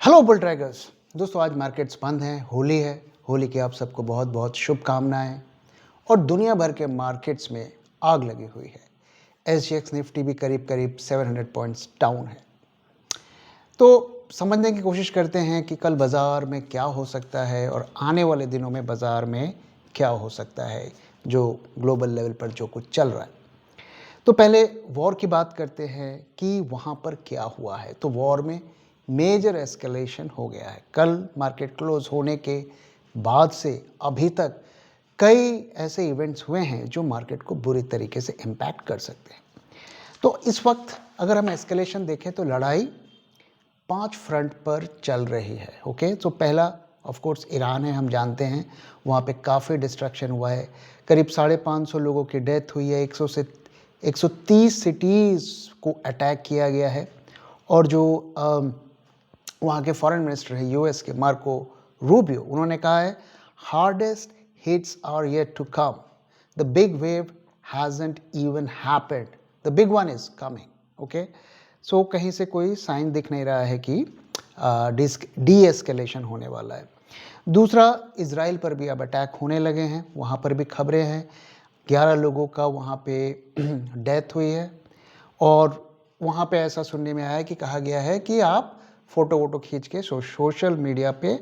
Hello bull trackers. दोस्तों आज markets बंद हैं, होली है। होली की आप सबको बहुत बहुत शुभकामनाएं। और दुनिया भर के मार्केट्स में आग लगी हुई है। एसजीएक्स निफ्टी भी करीब करीब 700 पॉइंट्स डाउन है। तो समझने की कोशिश करते हैं कि कल बाज़ार में क्या हो सकता है और आने वाले दिनों में बाज़ार में क्या हो सकता है, जो ग्लोबल लेवल पर जो कुछ चल रहा है। तो पहले वॉर की बात करते हैं कि वहाँ पर क्या हुआ है। तो वॉर में मेजर एस्केलेशन हो गया है। कल मार्केट क्लोज होने के बाद से अभी तक कई ऐसे इवेंट्स हुए हैं जो मार्केट को बुरी तरीके से इम्पैक्ट कर सकते हैं। तो इस वक्त अगर हम एस्केलेशन देखें तो लड़ाई 5 फ्रंट पर चल रही है। ओके, तो पहला ऑफ कोर्स ईरान है, हम जानते हैं वहाँ पे काफ़ी डिस्ट्रक्शन हुआ है। करीब 550 लोगों की डेथ हुई है। 130 सिटीज़ को अटैक किया गया है। और जो वहाँ के फॉरेन मिनिस्टर है यूएस के मार्को रूबियो, उन्होंने कहा है hardest hits are yet to come, the big wave hasn't even happened, the big one is coming. Okay, so कहीं से कोई साइन दिख नहीं रहा है कि डी एस्केलेशन होने वाला है। दूसरा, इजराइल पर भी अब अटैक होने लगे हैं। वहाँ पर भी खबरें हैं 11 लोगों का वहाँ पे डेथ हुई है। और वहाँ पे ऐसा सुनने में आया है कि कहा गया है कि आप फ़ोटो वोटो खींच के सोशल मीडिया पे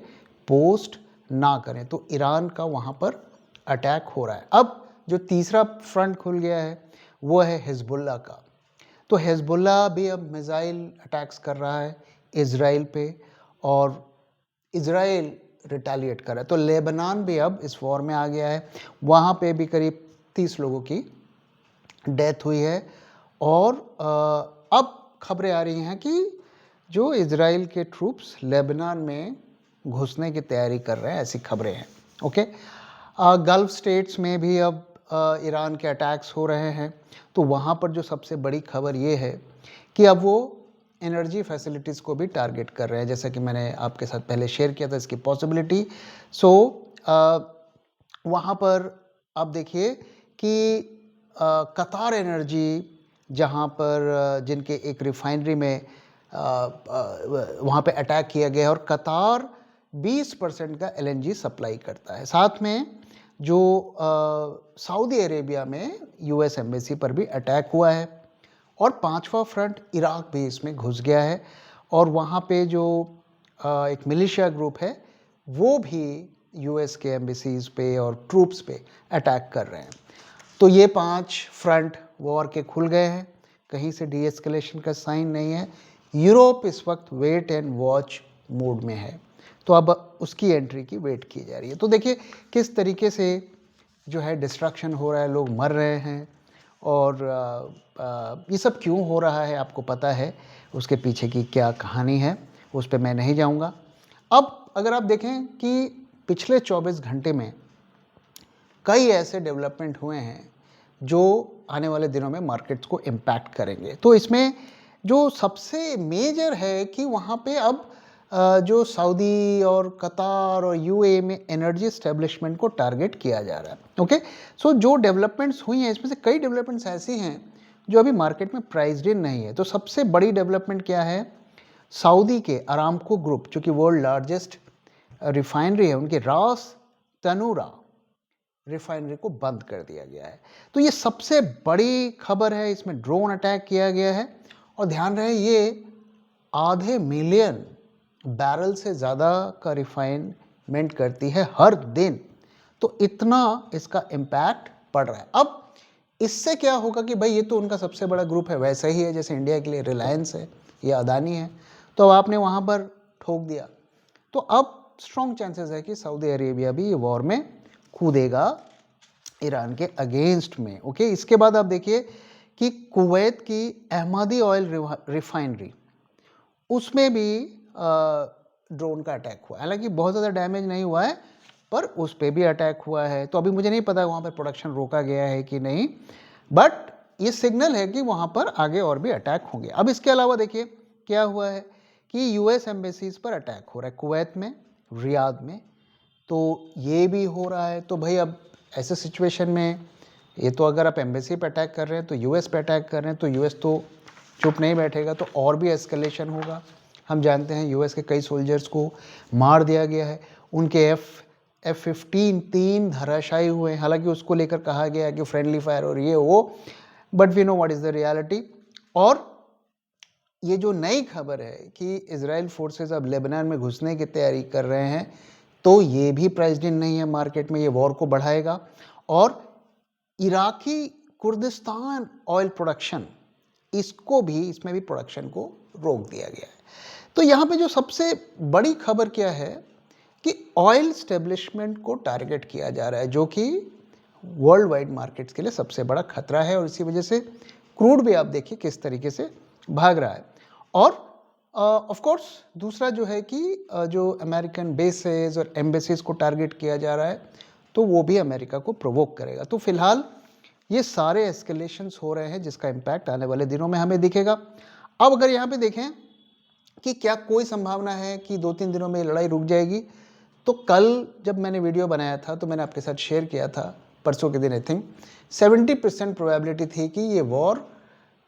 पोस्ट ना करें। तो ईरान का वहाँ पर अटैक हो रहा है। अब जो तीसरा फ्रंट खुल गया है वो है हिजबुल्ला का। तो हिजबुल्ला भी अब मिसाइल अटैक्स कर रहा है इजराइल पे, और इजराइल रिटेलिएट कर रहा है। तो लेबनान भी अब इस वॉर में आ गया है। वहाँ पे भी करीब 30 लोगों की डेथ हुई है। और अब खबरें आ रही हैं कि जो इजराइल के ट्रूप्स लेबनान में घुसने की तैयारी कर रहे हैं, ऐसी खबरें हैं। ओके, गल्फ स्टेट्स में भी अब ईरान के अटैक्स हो रहे हैं। तो वहाँ पर जो सबसे बड़ी खबर ये है कि अब वो एनर्जी फैसिलिटीज़ को भी टारगेट कर रहे हैं, जैसा कि मैंने आपके साथ पहले शेयर किया था इसकी पॉसिबिलिटी। सो वहाँ पर आप देखिए कि कतार एनर्जी, जहाँ पर जिनके एक रिफाइनरी में वहाँ पे अटैक किया गया है, और कतार 20% का एलएनजी सप्लाई करता है। साथ में जो सऊदी अरेबिया में यूएस एम्बेसी पर भी अटैक हुआ है। और पांचवा फ्रंट इराक भी इसमें घुस गया है। और वहाँ पे जो एक मिलिशिया ग्रुप है वो भी यूएस के एम्बेसीज पे और ट्रूप्स पे अटैक कर रहे हैं। तो ये 5 फ्रंट वॉर के खुल गए हैं। कहीं से डी एस्केलेशन का साइन नहीं है। यूरोप इस वक्त वेट एंड वॉच मोड में है। तो अब उसकी एंट्री की वेट की जा रही है। तो देखिए किस तरीके से जो है डिस्ट्रक्शन हो रहा है, लोग मर रहे हैं। और ये सब क्यों हो रहा है आपको पता है, उसके पीछे की क्या कहानी है, उस पर मैं नहीं जाऊंगा। अब अगर आप देखें कि पिछले 24 घंटे में कई ऐसे डेवलपमेंट हुए हैं जो आने वाले दिनों में मार्केट्स को इम्पैक्ट करेंगे। तो इसमें जो सबसे मेजर है कि वहाँ पे अब जो सऊदी और कतार और यूएई में एनर्जी एस्टेब्लिशमेंट को टारगेट किया जा रहा है। ओके, सो जो डेवलपमेंट्स हुई हैं इसमें से कई डेवलपमेंट्स ऐसी हैं जो अभी मार्केट में प्राइस्ड इन नहीं है। तो सबसे बड़ी डेवलपमेंट क्या है, सऊदी के अरामको ग्रुप, जो कि वर्ल्ड लार्जेस्ट रिफाइनरी है, उनके रास तनूरा रिफाइनरी को बंद कर दिया गया है। तो ये सबसे बड़ी खबर है। इसमें ड्रोन अटैक किया गया है। और ध्यान रहे ये आधे मिलियन बैरल से ज़्यादा का रिफाइनमेंट करती है हर दिन। तो इतना इसका इम्पैक्ट पड़ रहा है। अब इससे क्या होगा कि भाई ये तो उनका सबसे बड़ा ग्रुप है, वैसा ही है जैसे इंडिया के लिए रिलायंस है या अदानी है। तो अब आपने वहाँ पर ठोक दिया, तो अब स्ट्रॉन्ग चांसेस है कि सऊदी अरेबिया भी ये वॉर में कूदेगा ईरान के अगेंस्ट में। ओके, इसके बाद आप देखिए कि कुवैत की अहमदी ऑयल रिफाइनरी, उसमें भी ड्रोन का अटैक हुआ। हालांकि बहुत ज़्यादा डैमेज नहीं हुआ है, पर उस पर भी अटैक हुआ है। तो अभी मुझे नहीं पता वहाँ पर प्रोडक्शन रोका गया है कि नहीं, बट ये सिग्नल है कि वहाँ पर आगे और भी अटैक होंगे। अब इसके अलावा देखिए क्या हुआ है कि यूएस एम्बेसीज पर अटैक हो रहा है, कुवैत में, रियाद में। तो ये भी हो रहा है। तो भाई अब ऐसे सिचुएशन में ये तो अगर आप एम्बेसी पे अटैक कर रहे हैं तो यूएस पे अटैक कर रहे हैं, तो यूएस तो चुप नहीं बैठेगा, तो और भी एस्केलेशन होगा। हम जानते हैं यूएस के कई सोल्जर्स को मार दिया गया है, उनके F-15 3 धराशायी हुए हैं। हालांकि उसको लेकर कहा गया है कि फ्रेंडली फायर और ये वो, but we know what is the reality. और ये जो नई खबर है कि इजराइल फोर्सेस अब लेबनान में घुसने की तैयारी कर रहे हैं, तो ये भी प्राइस्ड इन नहीं है मार्केट में, ये वॉर को बढ़ाएगा। और इराकी कुर्दिस्तान ऑयल प्रोडक्शन, इसको भी, इसमें भी प्रोडक्शन को रोक दिया गया है। तो यहाँ पे जो सबसे बड़ी खबर क्या है कि ऑयल स्टेब्लिशमेंट को टारगेट किया जा रहा है, जो कि वर्ल्ड वाइड मार्केट्स के लिए सबसे बड़ा खतरा है। और इसी वजह से क्रूड भी आप देखिए किस तरीके से भाग रहा है। और ऑफ कोर्स दूसरा जो है कि जो अमेरिकन बेसेस और एम्बेसीज को टारगेट किया जा रहा है, तो वो भी अमेरिका को प्रोवोक करेगा। तो फिलहाल ये सारे एस्केलेशंस हो रहे हैं, जिसका इम्पैक्ट आने वाले दिनों में हमें दिखेगा। अब अगर यहाँ पे देखें कि क्या कोई संभावना है कि 2-3 दिनों में लड़ाई रुक जाएगी, तो कल जब मैंने वीडियो बनाया था तो मैंने आपके साथ शेयर किया था, परसों के दिन आई थिंक 70% प्रोबेबिलिटी थी कि ये वॉर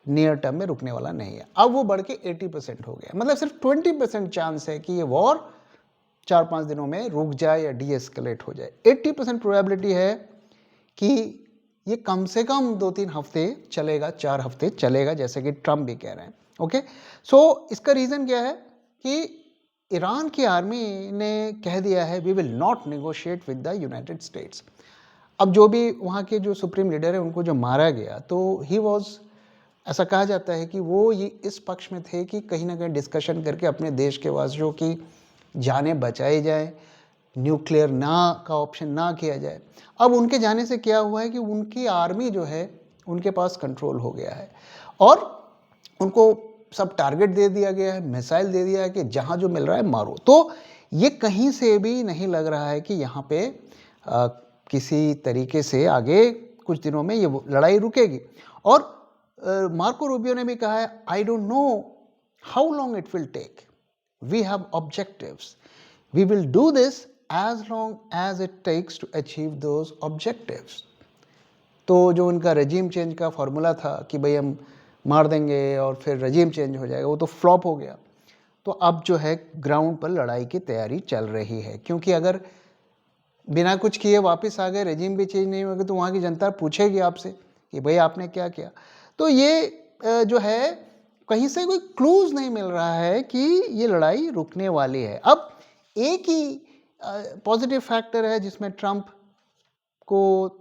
नियर टर्म में रुकने वाला नहीं है। अब वो बढ़ के 80% हो गया, मतलब सिर्फ 20% चांस है कि ये वॉर 4-5 दिनों में रुक जाए या डी एस्केलेट हो जाए। 80% प्रोबेबिलिटी है कि ये कम से कम 2-3 हफ्ते चलेगा, 4 हफ्ते चलेगा, जैसे कि ट्रम्प भी कह रहे हैं। ओके, सो इसका रीज़न क्या है कि ईरान की आर्मी ने कह दिया है we will not negotiate with the United States. अब जो भी वहाँ के जो सुप्रीम लीडर है उनको जो मारा गया, तो ही वॉज, ऐसा कहा जाता है कि वो ये इस पक्ष में थे कि कहीं ना कहीं डिस्कशन करके अपने देश के वासियों की जानें बचाई जाए, न्यूक्लियर ना का ऑप्शन ना किया जाए। अब उनके जाने से क्या हुआ है कि उनकी आर्मी जो है उनके पास कंट्रोल हो गया है और उनको सब टारगेट दे दिया गया है, मिसाइल दे दिया है कि जहाँ जो मिल रहा है मारो। तो ये कहीं से भी नहीं लग रहा है कि यहाँ पे किसी तरीके से आगे कुछ दिनों में ये लड़ाई रुकेगी। और मार्को रूबियो ने भी कहा है I don't know how long it will take, we have objectives, we will do this as long as it takes to achieve those objectives. तो जो उनका रजीम चेंज का फॉर्मूला था कि भाई हम मार देंगे और फिर रजीम चेंज हो जाएगा, वो तो फ्लॉप हो गया। तो अब जो है ग्राउंड पर लड़ाई की तैयारी चल रही है, क्योंकि अगर बिना कुछ किए वापस आ गए, रजीम भी चेंज नहीं होगा, तो वहाँ की जनता पूछेगी आपसे कि भाई आपने क्या किया। तो ये जो है कहीं से कोई क्लूज नहीं मिल रहा है कि ये लड़ाई रुकने वाली है। अब एक ही पॉजिटिव फैक्टर है जिसमें ट्रंप को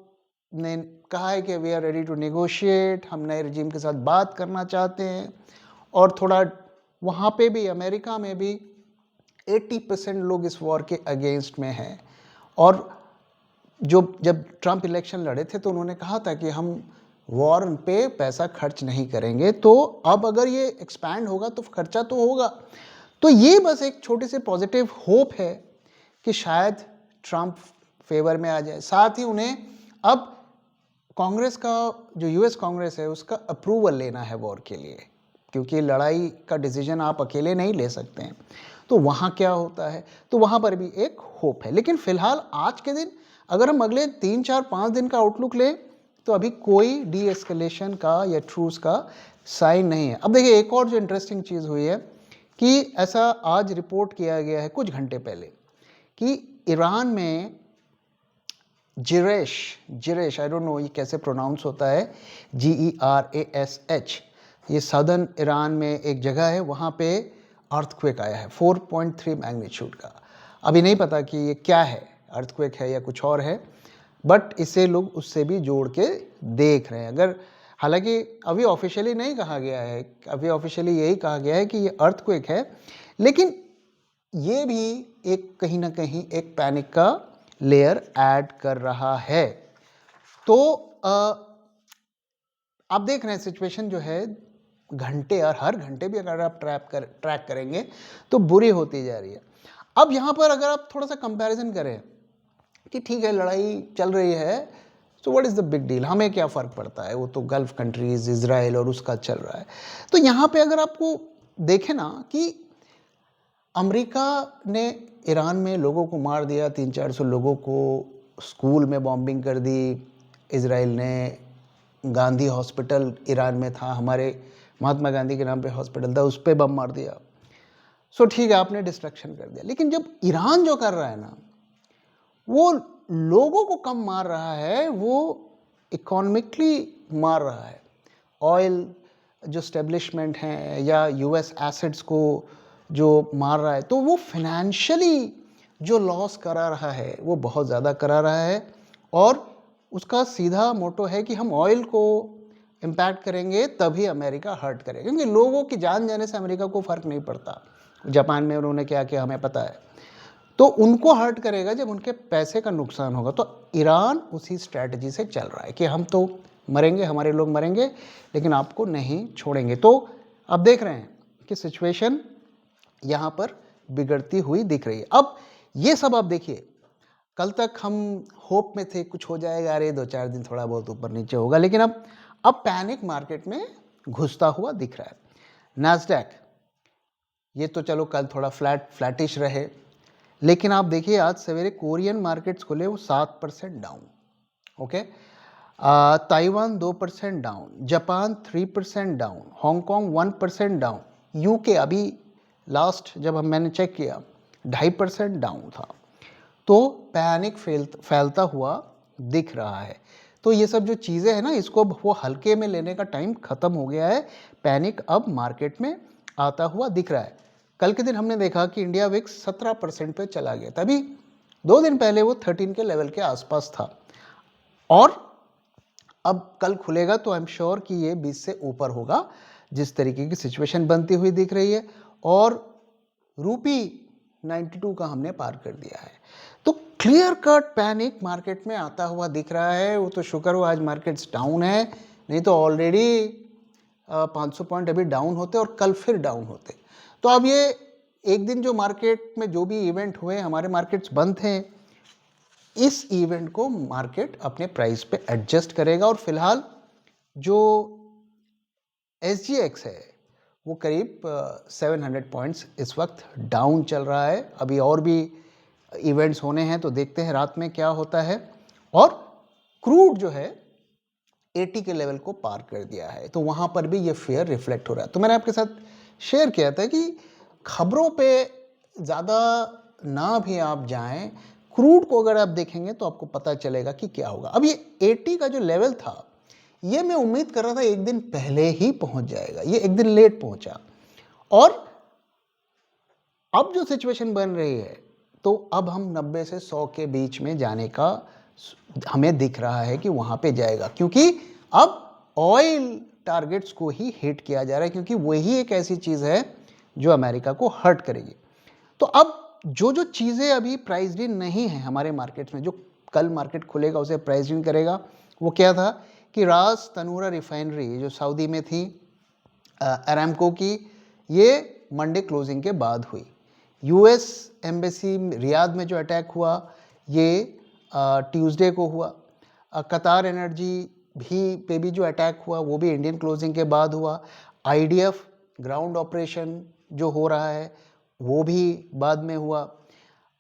ने कहा है कि we are ready to negotiate, हम नए रजीम के साथ बात करना चाहते हैं। और थोड़ा वहाँ पे भी अमेरिका में भी 80% लोग इस वॉर के अगेंस्ट में हैं। और जब ट्रंप इलेक्शन लड़े थे तो उन्होंने कहा था कि हम वॉर पे पैसा खर्च नहीं करेंगे, तो अब अगर ये एक्सपैंड होगा तो खर्चा तो होगा। तो ये बस एक छोटी सी पॉजिटिव होप है कि शायद ट्रंप फेवर में आ जाए। साथ ही उन्हें अब कांग्रेस का, जो यूएस कांग्रेस है, उसका अप्रूवल लेना है वॉर के लिए, क्योंकि लड़ाई का डिसीजन आप अकेले नहीं ले सकते हैं। तो वहाँ क्या होता है, तो वहाँ पर भी एक होप है। लेकिन फिलहाल आज के दिन अगर हम अगले 3-4-5 दिन का आउटलुक लें तो अभी कोई डी एस्केलेशन का या ट्रूस का साइन नहीं है। अब देखिए एक और जो इंटरेस्टिंग चीज़ हुई है कि ऐसा आज रिपोर्ट किया गया है कुछ घंटे पहले कि ईरान में जिरेश आई डोंट नो ये कैसे प्रोनाउंस होता है, GERASH, ये सदर्न ईरान में एक जगह है, वहाँ पे अर्थक्वेक आया है 4.3 मैग्नीट्यूड का। अभी नहीं पता कि ये क्या है, अर्थक्वेक है या कुछ और है, बट इसे लोग उससे भी जोड़ के देख रहे हैं। अगर हालांकि अभी ऑफिशियली नहीं कहा गया है, अभी ऑफिशियली यही कहा गया है कि ये अर्थक्वेक है, लेकिन ये भी एक कहीं ना कहीं एक पैनिक का लेयर ऐड कर रहा है। तो आप देख रहे हैं सिचुएशन जो है घंटे और हर घंटे भी अगर आप ट्रैक करेंगे तो बुरी होती जा रही है। अब यहाँ पर अगर आप थोड़ा सा कंपैरिजन करें कि ठीक है लड़ाई चल रही है, तो what is the big deal, हमें क्या फ़र्क पड़ता है, वो तो गल्फ कंट्रीज़ इजराइल और उसका चल रहा है। तो यहाँ पे अगर आपको देखें ना कि अमेरिका ने ईरान में लोगों को मार दिया, 300-400 लोगों को स्कूल में बॉम्बिंग कर दी, इजराइल ने गांधी हॉस्पिटल ईरान में था, हमारे महात्मा गांधी के नाम पे हॉस्पिटल था, उस पर बम मार दिया। सो ठीक है, आपने डिस्ट्रक्शन कर दिया, लेकिन जब ईरान जो कर रहा है ना, वो लोगों को कम मार रहा है, वो इकोनॉमिकली मार रहा है। ऑयल जो स्टेब्लिशमेंट हैं या यूएस एसेट्स को जो मार रहा है, तो वो फाइनेंशियली जो लॉस करा रहा है वो बहुत ज़्यादा करा रहा है। और उसका सीधा मोटो है कि हम ऑयल को इम्पैक्ट करेंगे तभी अमेरिका हर्ट करेगा, क्योंकि लोगों की जान जाने से अमेरिका को फ़र्क नहीं पड़ता। जापान में उन्होंने क्या किया हमें पता है। तो उनको हर्ट करेगा जब उनके पैसे का नुकसान होगा। तो ईरान उसी स्ट्रैटेजी से चल रहा है कि हम तो मरेंगे, हमारे लोग मरेंगे, लेकिन आपको नहीं छोड़ेंगे। तो अब देख रहे हैं कि सिचुएशन यहाँ पर बिगड़ती हुई दिख रही है। अब ये सब आप देखिए, कल तक हम होप में थे कुछ हो जाएगा, अरे 2-4 दिन थोड़ा बहुत ऊपर नीचे होगा, लेकिन अब पैनिक मार्केट में घुसता हुआ दिख रहा है। नैस्डैक ये तो चलो कल थोड़ा फ्लैटिश रहे, लेकिन आप देखिए आज सवेरे कोरियन मार्केट्स खुले वो 7% down, okay. Taiwan 2% down, Japan 3% down, Hong Kong 1% down, UK अभी लास्ट जब मैंने चेक किया 2.5% डाउन था। तो पैनिक फैलता हुआ दिख रहा है। तो ये सब जो चीज़ें हैं ना, इसको वो हल्के में लेने का टाइम ख़त्म हो गया है। पैनिक अब मार्केट में आता हुआ दिख रहा है। कल के दिन हमने देखा कि इंडिया विक्स 17% पे चला गया था, अभी 2 दिन पहले वो 13 के लेवल के आसपास था, और अब कल खुलेगा तो आई एम श्योर कि ये 20 से ऊपर होगा, जिस तरीके की सिचुएशन बनती हुई दिख रही है। और रूपी 92 का हमने पार कर दिया है। तो क्लियर कट पैनिक मार्केट में आता हुआ दिख रहा है। वो तो शुक्र हो आज मार्केट्स डाउन है, नहीं तो ऑलरेडी 500 पॉइंट अभी डाउन होते और कल फिर डाउन होते। तो अब ये एक दिन जो मार्केट में जो भी इवेंट हुए, हमारे मार्केट्स बंद थे, इस इवेंट को मार्केट अपने प्राइस पे एडजस्ट करेगा। और फिलहाल जो SGX है वो करीब 700 पॉइंट्स इस वक्त डाउन चल रहा है। अभी और भी इवेंट्स होने हैं, तो देखते हैं रात में क्या होता है। और क्रूड जो है 80 के लेवल को पार कर दिया है, तो वहाँ पर भी ये फेयर रिफ्लेक्ट हो रहा है। तो मैंने आपके साथ शेयर किया था कि खबरों पे ज़्यादा ना भी आप जाएं, क्रूड को अगर आप देखेंगे तो आपको पता चलेगा कि क्या होगा। अब ये 80 का जो लेवल था, ये मैं उम्मीद कर रहा था एक दिन पहले ही पहुंच जाएगा, ये एक दिन लेट पहुंचा। और अब जो सिचुएशन बन रही है, तो अब हम 90 से 100 के बीच में जाने का हमें दिख रहा है कि वहाँ पे जाएगा, क्योंकि अब ऑयल टारगेट्स को ही हिट किया जा रहा है, क्योंकि वही एक ऐसी चीज़ है जो अमेरिका को हर्ट करेगी। तो अब जो जो चीज़ें अभी प्राइस्ड इन नहीं है हमारे मार्केट्स में, जो कल मार्केट खुलेगा उसे प्राइस्ड इन करेगा, वो क्या था कि रास तनूरा रिफाइनरी जो सऊदी में थी अरामको की, ये मंडे क्लोजिंग के बाद हुई। यूएस एम्बेसी रियाद में जो अटैक हुआ, ये ट्यूसडे को हुआ। कतार एनर्जी पे भी जो अटैक हुआ, वो भी इंडियन क्लोजिंग के बाद हुआ। IDF ग्राउंड ऑपरेशन जो हो रहा है, वो भी बाद में हुआ।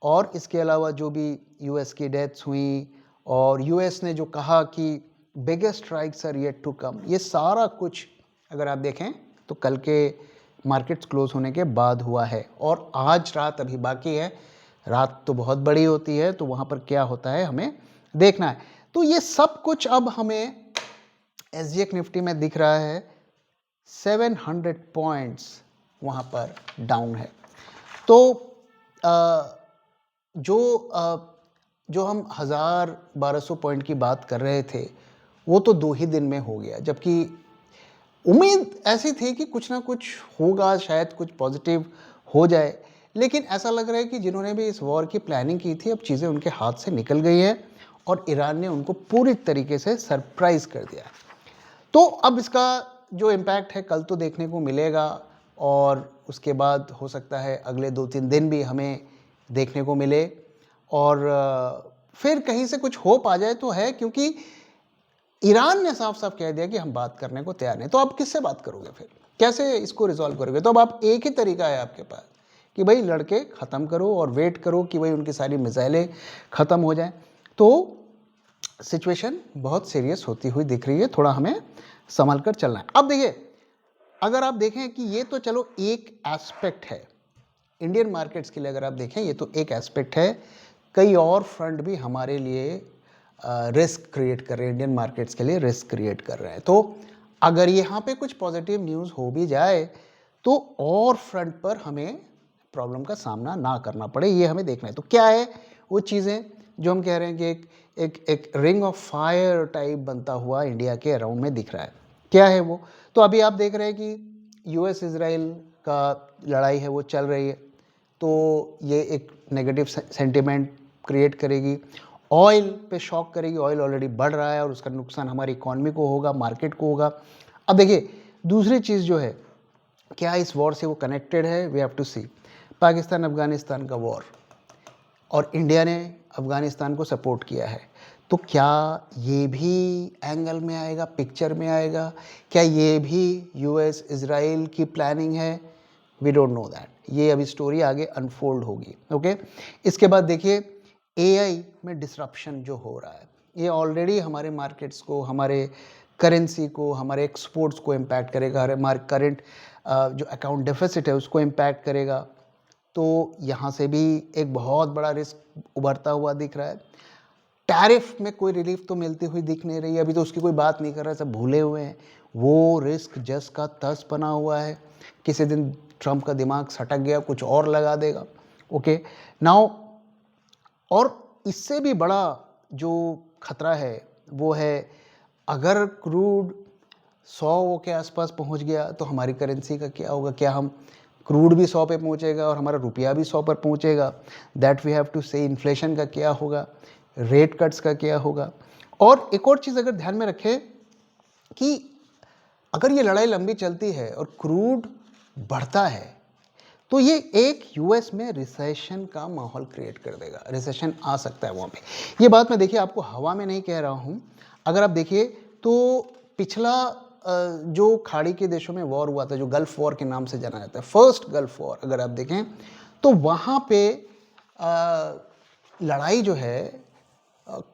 और इसके अलावा जो भी यूएस की डेथ्स हुई, और यूएस ने जो कहा कि biggest strikes are yet to come, ये सारा कुछ अगर आप देखें तो कल के मार्केट्स क्लोज होने के बाद हुआ है। और आज रात अभी बाकी है, रात तो बहुत बड़ी होती है, तो वहाँ पर क्या होता है हमें देखना है। तो ये सब कुछ अब हमें SGX निफ्टी में दिख रहा है 700 पॉइंट्स वहाँ पर डाउन है। तो जो हम 1000-1200 पॉइंट की बात कर रहे थे, वो तो 2 ही दिन में हो गया, जबकि उम्मीद ऐसी थी कि कुछ ना कुछ होगा, शायद कुछ पॉजिटिव हो जाए। लेकिन ऐसा लग रहा है कि जिन्होंने भी इस वॉर की प्लानिंग की थी, अब चीज़ें उनके हाथ से निकल गई हैं और ईरान ने उनको पूरी तरीके से सरप्राइज़ कर दिया है। तो अब इसका जो इम्पैक्ट है कल तो देखने को मिलेगा, और उसके बाद हो सकता है अगले 2-3 दिन भी हमें देखने को मिले, और फिर कहीं से कुछ होप आ जाए तो है, क्योंकि ईरान ने साफ साफ कह दिया कि हम बात करने को तैयार नहीं। तो आप किससे बात करोगे, फिर कैसे इसको रिजॉल्व करोगे? तो अब आप एक ही तरीका है आपके पास कि भाई लड़के ख़त्म करो और वेट करो कि भाई उनकी सारी मिसाइलें ख़त्म हो जाएं। तो सिचुएशन बहुत सीरियस होती हुई दिख रही है, थोड़ा हमें संभल कर चलना है। अब देखिए, अगर आप देखें कि ये तो चलो एक एस्पेक्ट है इंडियन मार्केट्स के लिए अगर आप देखें, ये तो एक एस्पेक्ट है, कई और फ्रंट भी हमारे लिए रिस्क क्रिएट कर रहे हैं, इंडियन मार्केट्स के लिए रिस्क क्रिएट कर रहे हैं। तो अगर यहाँ पे कुछ पॉजिटिव न्यूज़ हो भी जाए तो और फ्रंट पर हमें प्रॉब्लम का सामना ना करना पड़े, ये हमें देखना है। तो क्या है वो चीज़ें जो हम कह रहे हैं कि एक रिंग ऑफ फायर टाइप बनता हुआ इंडिया के अराउंड में दिख रहा है, क्या है वो? तो अभी आप देख रहे हैं कि यूएस इजराइल का लड़ाई है वो चल रही है, तो ये एक नेगेटिव सेंटिमेंट क्रिएट करेगी, ऑयल पे शॉक करेगी। ऑयल ऑलरेडी बढ़ रहा है और उसका नुकसान हमारी इकॉनमी को होगा, मार्केट को होगा। अब देखिए दूसरी चीज़ जो है, क्या इस वॉर से वो कनेक्टेड है, वी हैव टू सी। पाकिस्तान अफगानिस्तान का वॉर और इंडिया ने अफगानिस्तान को सपोर्ट किया है, तो क्या ये भी एंगल में आएगा, पिक्चर में आएगा? क्या ये भी यूएस इजराइल की प्लानिंग है? वी डोंट नो दैट, ये अभी स्टोरी आगे अनफोल्ड होगी। ओके, इसके बाद देखिए एआई में डिसरप्शन जो हो रहा है, ये ऑलरेडी हमारे मार्केट्स को, हमारे करेंसी को, हमारे एक्सपोर्ट्स को इम्पैक्ट करेगा, हमारे करंट जो अकाउंट डेफिसिट है उसको इम्पैक्ट करेगा। तो यहाँ से भी एक बहुत बड़ा रिस्क उभरता हुआ दिख रहा है। टैरिफ में कोई रिलीफ तो मिलती हुई दिख नहीं रही है, अभी तो उसकी कोई बात नहीं कर रहा है, सब भूले हुए हैं। वो रिस्क जस का तस बना हुआ है, किसी दिन ट्रंप का दिमाग सटक गया, कुछ और लगा देगा। ओके नाउ, और इससे भी बड़ा जो खतरा है वो है, अगर क्रूड 100 के आसपास पहुंच गया तो हमारी करेंसी का क्या होगा? क्या हम क्रूड भी 100 पे पहुंचेगा और हमारा रुपया भी 100 पर पहुंचेगा? दैट वी हैव टू से। इन्फ्लेशन का क्या होगा? रेट कट्स का क्या होगा? और एक और चीज़ अगर ध्यान में रखें कि अगर ये लड़ाई लंबी चलती है और क्रूड बढ़ता है तो ये एक यूएस में रिसेशन का माहौल क्रिएट कर देगा, रिसेशन आ सकता है वहाँ पे। ये बात मैं देखिए आपको हवा में नहीं कह रहा हूँ, अगर आप देखिए तो पिछला जो खाड़ी के देशों में वॉर हुआ था, जो गल्फ वॉर के नाम से जाना जाता है, फर्स्ट गल्फ वॉर, अगर आप देखें तो वहाँ पे लड़ाई जो है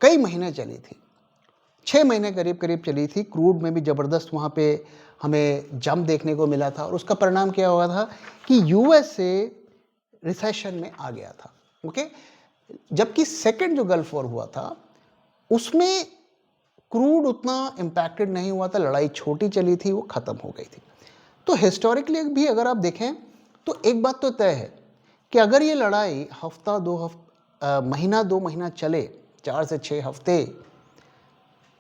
कई महीने चली थी, 6 महीने करीब करीब चली थी। क्रूड में भी ज़बरदस्त वहाँ पे हमें जंप देखने को मिला था, और उसका परिणाम क्या हुआ था कि यूएस से रिसेशन में आ गया था। ओके, जबकि सेकंड जो गल्फ वॉर हुआ था उसमें क्रूड उतना इम्पैक्टेड नहीं हुआ था, लड़ाई छोटी चली थी, वो ख़त्म हो गई थी। तो हिस्टोरिकली भी अगर आप देखें तो एक बात तो तय है कि अगर ये लड़ाई हफ्ता 2 महीना चले, 4 से 6 हफ्ते,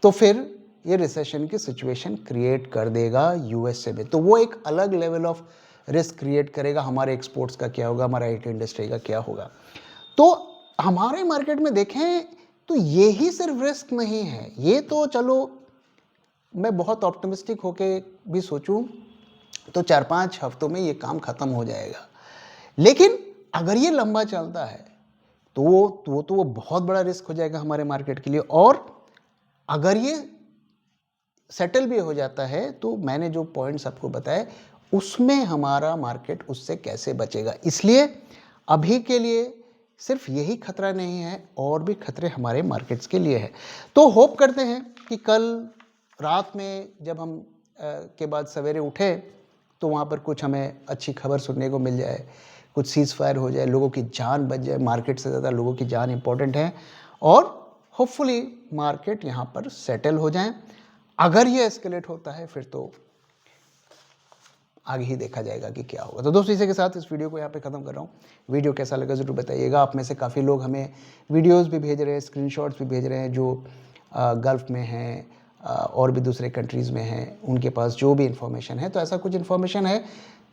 तो फिर ये रिसेशन की सिचुएशन क्रिएट कर देगा यूएसए में। तो वो एक अलग लेवल ऑफ रिस्क क्रिएट करेगा। हमारे एक्सपोर्ट्स का क्या होगा, हमारा आईटी इंडस्ट्री का क्या होगा? तो हमारे मार्केट में देखें तो ये ही सिर्फ रिस्क नहीं है, ये तो चलो मैं बहुत ऑप्टिमिस्टिक होके भी सोचूं तो 4-5 हफ्तों में ये काम ख़त्म हो जाएगा। लेकिन अगर ये लंबा चलता है तो वो बहुत बड़ा रिस्क हो जाएगा हमारे मार्केट के लिए। और अगर ये सेटल भी हो जाता है तो मैंने जो पॉइंट्स आपको बताए उसमें हमारा मार्केट उससे कैसे बचेगा। इसलिए अभी के लिए सिर्फ यही खतरा नहीं है, और भी खतरे हमारे मार्केट्स के लिए है। तो होप करते हैं कि कल रात में जब हम के बाद सवेरे उठे तो वहाँ पर कुछ हमें अच्छी खबर सुनने को मिल जाए, कुछ सीज़ फायर हो जाए, लोगों की जान बच जाए। मार्केट से ज़्यादा लोगों की जान इंपॉर्टेंट है, और होपफुली मार्केट यहाँ पर सेटल हो जाए। अगर ये एस्केलेट होता है फिर तो आगे ही देखा जाएगा कि क्या होगा। तो दोस्तों इसी के साथ इस वीडियो को यहाँ पे ख़त्म कर रहा हूँ। वीडियो कैसा लगा ज़रूर बताइएगा। आप में से काफ़ी लोग हमें वीडियोस भी भेज रहे हैं, स्क्रीनशॉट्स भी भेज रहे हैं, जो गल्फ़ में हैं और भी दूसरे कंट्रीज़ में हैं, उनके पास जो भी इन्फॉर्मेशन है। तो ऐसा कुछ इन्फॉर्मेशन है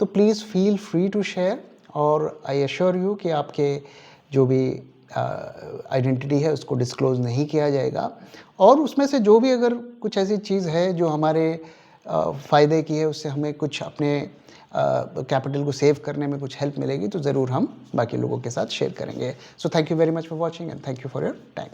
तो please feel free to share, और आई एश्योर यू कि आपके जो भी आइडेंटिटी है उसको डिस्क्लोज़ नहीं किया जाएगा। और उसमें से जो भी अगर कुछ ऐसी चीज़ है जो हमारे फ़ायदे की है, उससे हमें कुछ अपने कैपिटल को सेव करने में कुछ हेल्प मिलेगी, तो ज़रूर हम बाकी लोगों के साथ शेयर करेंगे। So thank you very much for watching and thank you for your time.